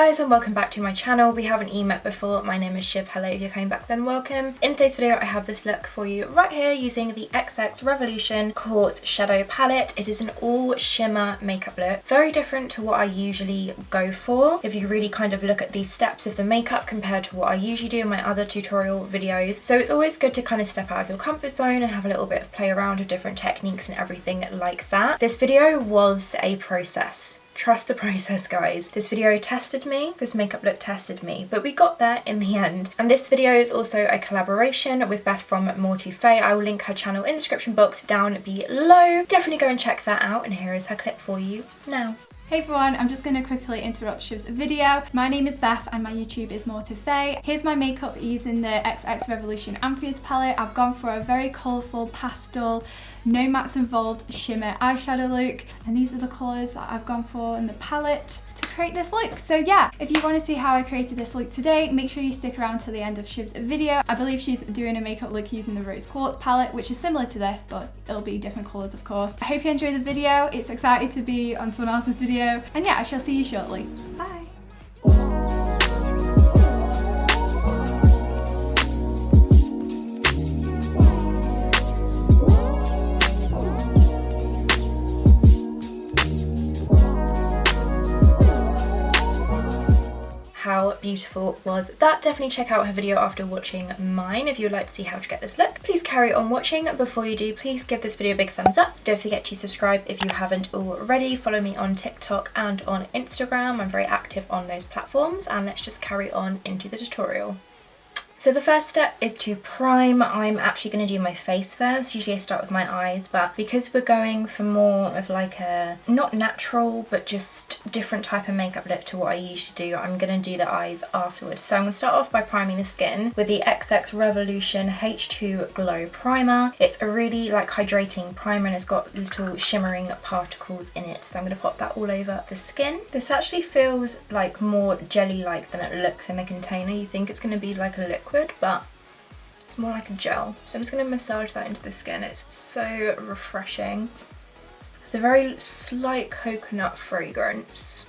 guys and welcome back to my channel. We haven't met before. My name is Shiv. Hello, if you're coming back then welcome. In today's video I have this look for you right here using the XX Revolution Quartz Shadow Palette. It is an all shimmer makeup look. Very different to what I usually go for. If you really kind of look at these steps of the makeup compared to what I usually do in my other tutorial videos. So it's always good to kind of step out of your comfort zone and have a little bit of play around with different techniques and everything like that. This video was a process. Trust the process, guys. This video tested me, this makeup look tested me, but we got there in the end. And this video is also a collaboration with Beth from MoreToFaye. I will link her channel in the description box down below. Definitely go and check that out, and here is her clip for you now. Hey everyone, I'm just going to quickly interrupt Shiv's video. My name is Beth and my YouTube is MoreToFaye. Here's my makeup using the XX Revolution Amphias palette. I've gone for a very colourful pastel, no mattes involved shimmer eyeshadow look, and these are the colours that I've gone for in the palette to create this look. So yeah, if you want to see how I created this look today, make sure you stick around till the end of Shiv's video. I believe she's doing a makeup look using the Rose Quartz palette, which is similar to this, but it'll be different colours of course. I hope you enjoy the video. It's exciting to be on someone else's video. And yeah, I shall see you shortly. Bye. How beautiful was that? Definitely check out her video after watching mine if you would like to see how to get this look. Please carry on watching. Before you do, please give this video a big thumbs up. Don't forget to subscribe if you haven't already. Follow me on TikTok and on Instagram. I'm very active on those platforms, and let's just carry on into the tutorial. So the first step is to prime. I'm actually going to do my face first. Usually I start with my eyes, but because we're going for more of like a, not natural, but just different type of makeup look to what I usually do, I'm going to do the eyes afterwards. So I'm going to start off by priming the skin with the XX Revolution H2 Glow Primer. It's a really like hydrating primer and it's got little shimmering particles in it. So I'm going to pop that all over the skin. This actually feels like more jelly-like than it looks in the container. You think it's going to be like a liquid, but it's more like a gel. So I'm just going to massage that into the skin. It's so refreshing. It's a very slight coconut fragrance.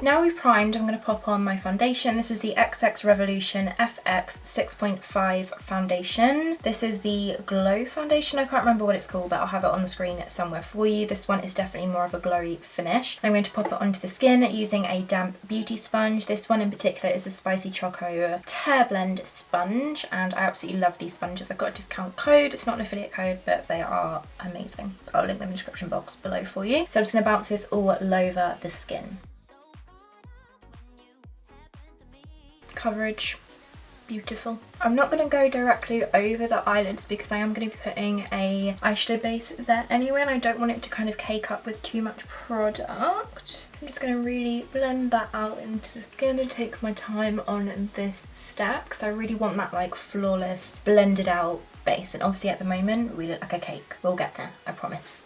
Now we've primed, I'm going to pop on my foundation. This is the XX Revolution FX 6.5 foundation. This is the Glow foundation. I can't remember what it's called, but I'll have it on the screen somewhere for you. This one is definitely more of a glowy finish. I'm going to pop it onto the skin using a damp beauty sponge. This one in particular is the Spicy Choco Tear Blend sponge, and I absolutely love these sponges. I've got a discount code. It's not an affiliate code, but they are amazing. I'll link them in the description box below for you. So I'm just going to bounce this all over the skin. Coverage, beautiful. I'm not going to go directly over the eyelids because I am going to be putting a eyeshadow base there anyway, and I don't want it to kind of cake up with too much product. So I'm just going to really blend that out into the skin and take my time on this step because I really want that like flawless blended out base, and obviously at the moment we look like a cake. We'll get there, I promise.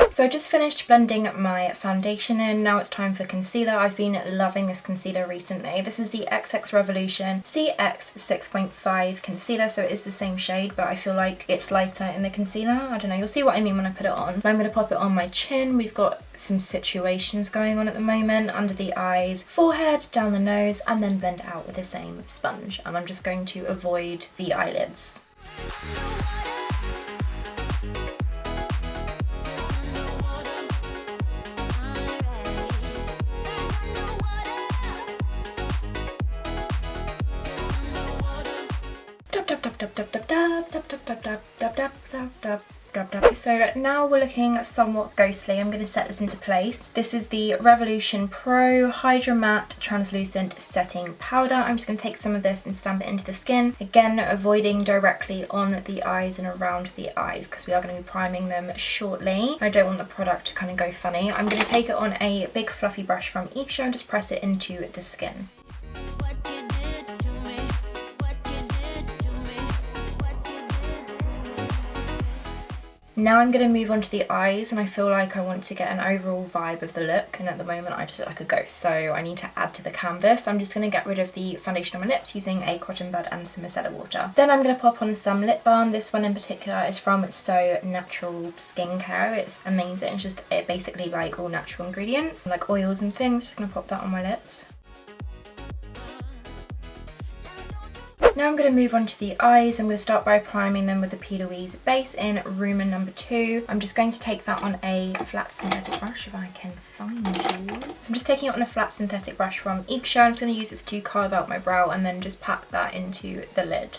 So I just finished blending my foundation in. Now it's time for concealer. I've been loving this concealer recently. This is the XX Revolution CX 6.5 concealer. So it is the same shade, but I feel like it's lighter in the concealer. I don't know, you'll see what I mean when I put it on. I'm going to pop it on my chin. We've got some situations going on at the moment. Under the eyes, forehead, down the nose, and then blend out with the same sponge. And I'm just going to avoid the eyelids. So now we're looking somewhat ghostly. I'm going to set this into place. This is the Revolution Pro Hydra Matte Translucent Setting Powder. I'm just going to take some of this and stamp it into the skin. Again, avoiding directly on the eyes and around the eyes because we are going to be priming them shortly. I don't want the product to kind of go funny. I'm going to take it on a big fluffy brush from Eco and just press it into the skin. Now I'm going to move on to the eyes, and I feel like I want to get an overall vibe of the look, and at the moment I just look like a ghost, so I need to add to the canvas. I'm just going to get rid of the foundation on my lips using a cotton bud and some micellar water. Then I'm going to pop on some lip balm. This one in particular is from So Natural Skincare. It's amazing. It's just basically like all natural ingredients, like oils and things. Just going to pop that on my lips. Now I'm going to move on to the eyes. I'm going to start by priming them with the P. Louise base in Rumour number 2. I'm just going to take that on a flat synthetic brush if I can find it. So I'm just taking it on a flat synthetic brush from Eek. I'm going to use this to carve out my brow and then just pack that into the lid.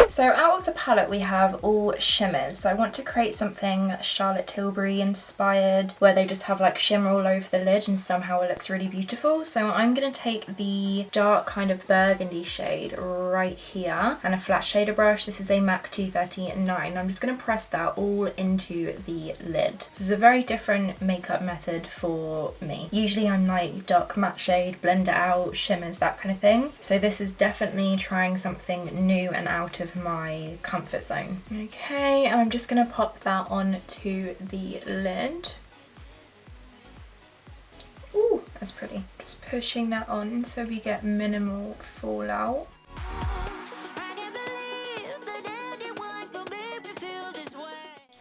So out of the palette we have all shimmers. So I want to create something Charlotte Tilbury inspired, where they just have like shimmer all over the lid and somehow it looks really beautiful. So I'm going to take the dark kind of burgundy shade right here and a flat shader brush. This is a MAC 239. I'm just going to press that all into the lid. This is a very different makeup method for me. Usually I'm like dark matte shade, blend it out, shimmers, that kind of thing. So this is definitely trying something new and out of my comfort zone. Okay, and I'm just going to pop that onto the lid. Ooh, that's pretty. Just pushing that on so we get minimal fallout.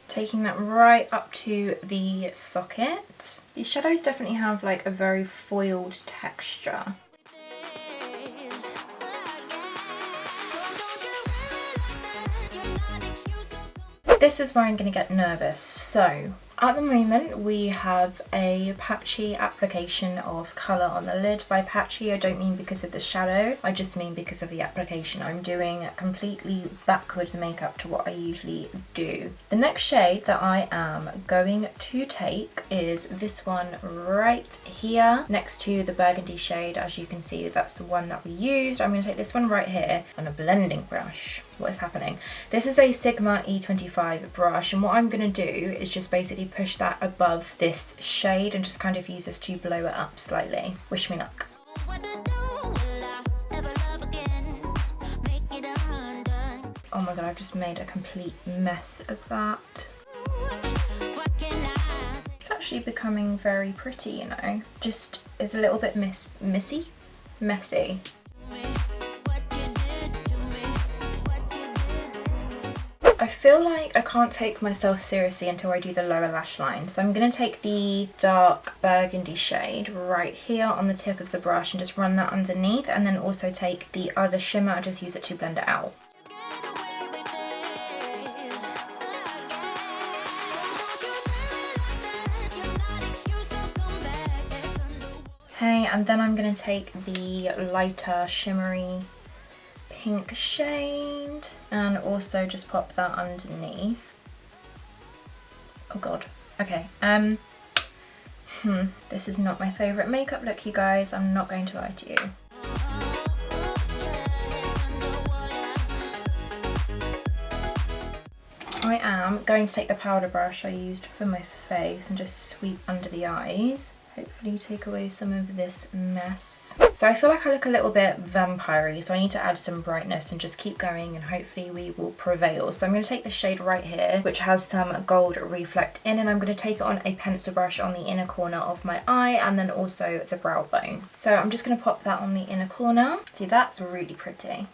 Taking that right up to the socket. These shadows definitely have like a very foiled texture. This is where I'm going to get nervous. So at the moment we have a patchy application of colour on the lid. By patchy I don't mean because of the shadow, I just mean because of the application. I'm doing completely backwards makeup to what I usually do. The next shade that I am going to take is this one right here next to the burgundy shade. As you can see, that's the one that we used. I'm going to take this one right here on a blending brush. What is happening? This is a Sigma E25 brush, and what I'm going to do is just basically push that above this shade and just kind of use this to blow it up slightly. Wish me luck. Oh my god, I've just made a complete mess of that. It's actually becoming very pretty, you know. Just is a little bit messy. I feel like I can't take myself seriously until I do the lower lash line. So I'm going to take the dark burgundy shade right here on the tip of the brush and just run that underneath, and then also take the other shimmer and just use it to blend it out. Okay, and then I'm going to take the lighter shimmery pink shade and also just pop that underneath. Oh god, okay. This is not my favourite makeup look, you guys. I'm not going to lie to you. I am going to take the powder brush I used for my face and just sweep under the eyes. Hopefully take away some of this mess. So I feel like I look a little bit vampire-y, so I need to add some brightness and just keep going, and hopefully we will prevail. So I'm going to take the shade right here, which has some gold reflect in, and I'm going to take it on a pencil brush on the inner corner of my eye and then also the brow bone. So I'm just going to pop that on the inner corner. See, that's really pretty.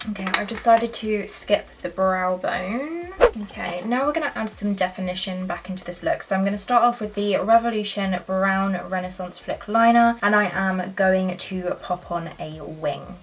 Okay, I've decided to skip the brow bone. Okay, now we're going to add some definition back into this look. So I'm going to start off with the Revolution Brown Renaissance Flick Liner, and I am going to pop on a wing.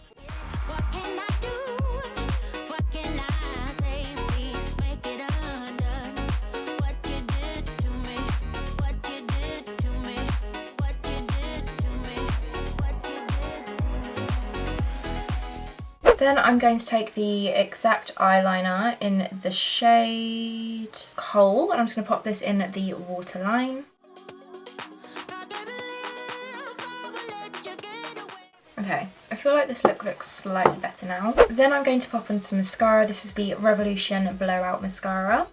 Then I'm going to take the exact eyeliner in the shade Coal, and I'm just going to pop this in the waterline. Okay, I feel like this look looks slightly better now. Then I'm going to pop on some mascara. This is the Revolution Blowout Mascara.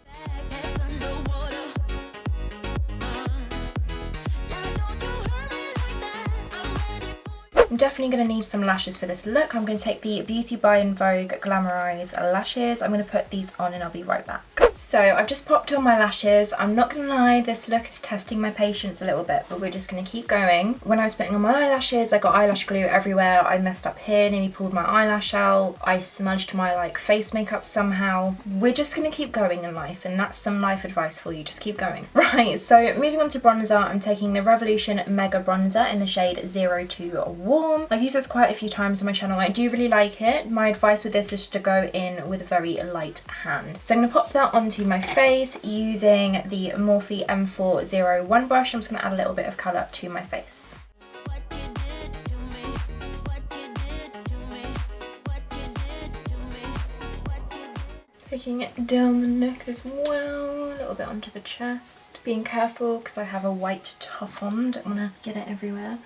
I'm definitely going to need some lashes for this look. I'm going to take the Beauty by Vogue Glamorize lashes. I'm going to put these on and I'll be right back. So I've just popped on my lashes. I'm not going to lie, this look is testing my patience a little bit, but we're just going to keep going. When I was putting on my eyelashes, I got eyelash glue everywhere. I messed up here, nearly pulled my eyelash out. I smudged my like face makeup somehow. We're just going to keep going in life, and that's some life advice for you. Just keep going. Right, so moving on to bronzer, I'm taking the Revolution Mega Bronzer in the shade 02 Warm. I've used this quite a few times on my channel. I do really like it. My advice with this is to go in with a very light hand. So I'm going to pop that onto my face using the MoreToFaye M401 brush. I'm just going to add a little bit of colour to my face. Taking it down the neck as well, a little bit onto the chest. Being careful because I have a white top on, don't want to get it everywhere.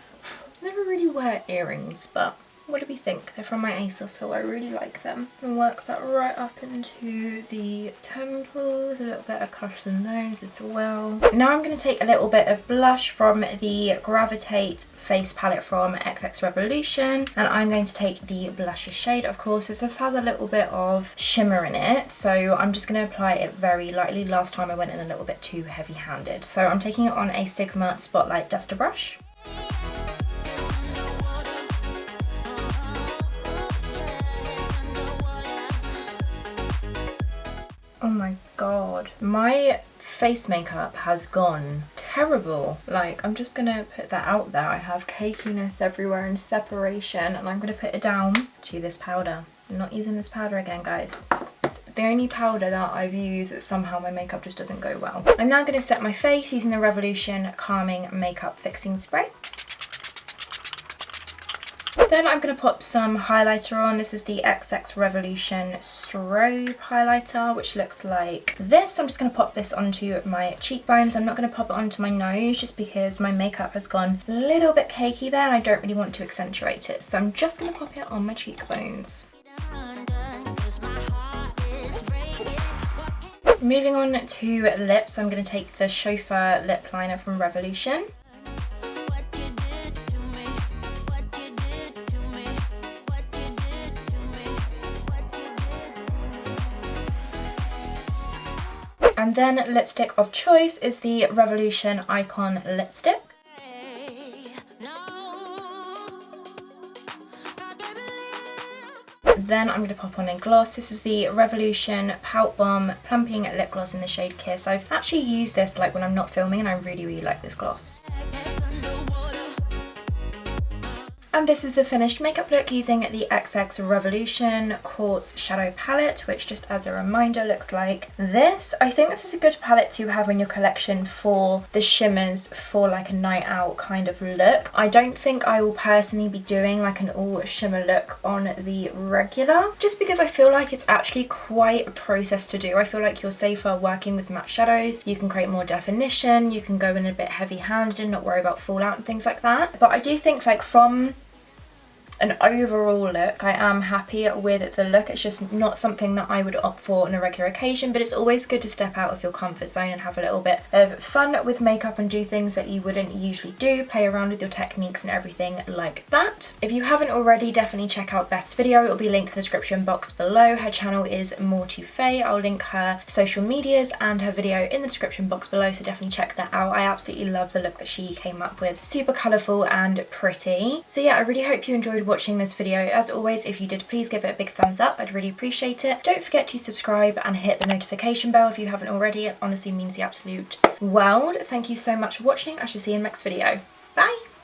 Never really wear earrings, but what do we think? They're from my ASOS, so I really like them. And work that right up into the temples, a little bit across the nose as well. Now I'm going to take a little bit of blush from the Gravitate face palette from XX Revolution, and I'm going to take the blusher shade. Of course, this has a little bit of shimmer in it, so I'm just going to apply it very lightly. Last time I went in a little bit too heavy-handed, so I'm taking it on a Sigma Spotlight Duster brush. Oh my god, my face makeup has gone terrible. Like, I'm just gonna put that out there. I have cakiness everywhere and separation, and I'm gonna put it down to this powder. I'm not using this powder again, guys. It's the only powder that I've used, somehow my makeup just doesn't go well. I'm now gonna set my face using the Revolution Calming Makeup Fixing Spray. Then I'm going to pop some highlighter on. This is the XX Revolution Strobe highlighter, which looks like this. I'm just going to pop this onto my cheekbones. I'm not going to pop it onto my nose just because my makeup has gone a little bit cakey there and I don't really want to accentuate it. So I'm just going to pop it on my cheekbones. Moving on to lips, I'm going to take the Chauffeur lip liner from Revolution. And then lipstick of choice is the Revolution Icon lipstick. Then I'm going to pop on a gloss. This is the Revolution Pout Bomb Plumping Lip Gloss in the shade Kiss. I've actually used this like when I'm not filming, and I really like this gloss. And this is the finished makeup look using the XX Revolution Quartz Shadow Palette, which, just as a reminder, looks like this. I think this is a good palette to have in your collection for the shimmers for like a night out kind of look. I don't think I will personally be doing like an all shimmer look on the regular, just because I feel like it's actually quite a process to do. I feel like you're safer working with matte shadows. You can create more definition, you can go in a bit heavy handed and not worry about fallout and things like that. But I do think like from an overall look, I am happy with the look. It's just not something that I would opt for on a regular occasion, but it's always good to step out of your comfort zone and have a little bit of fun with makeup and do things that you wouldn't usually do, play around with your techniques and everything like that. If you haven't already, definitely check out Beth's video. It will be linked in the description box below. Her channel is MoreToFaye. I'll link her social medias and her video in the description box below, so definitely check that out. I absolutely love the look that she came up with. Super colourful and pretty. So yeah, I really hope you enjoyed watching this video. As always, if you did, please give it a big thumbs up. I'd really appreciate it. Don't forget to subscribe and hit the notification bell if you haven't already. It honestly means the absolute world. Thank you so much for watching. I shall see you in the next video. Bye!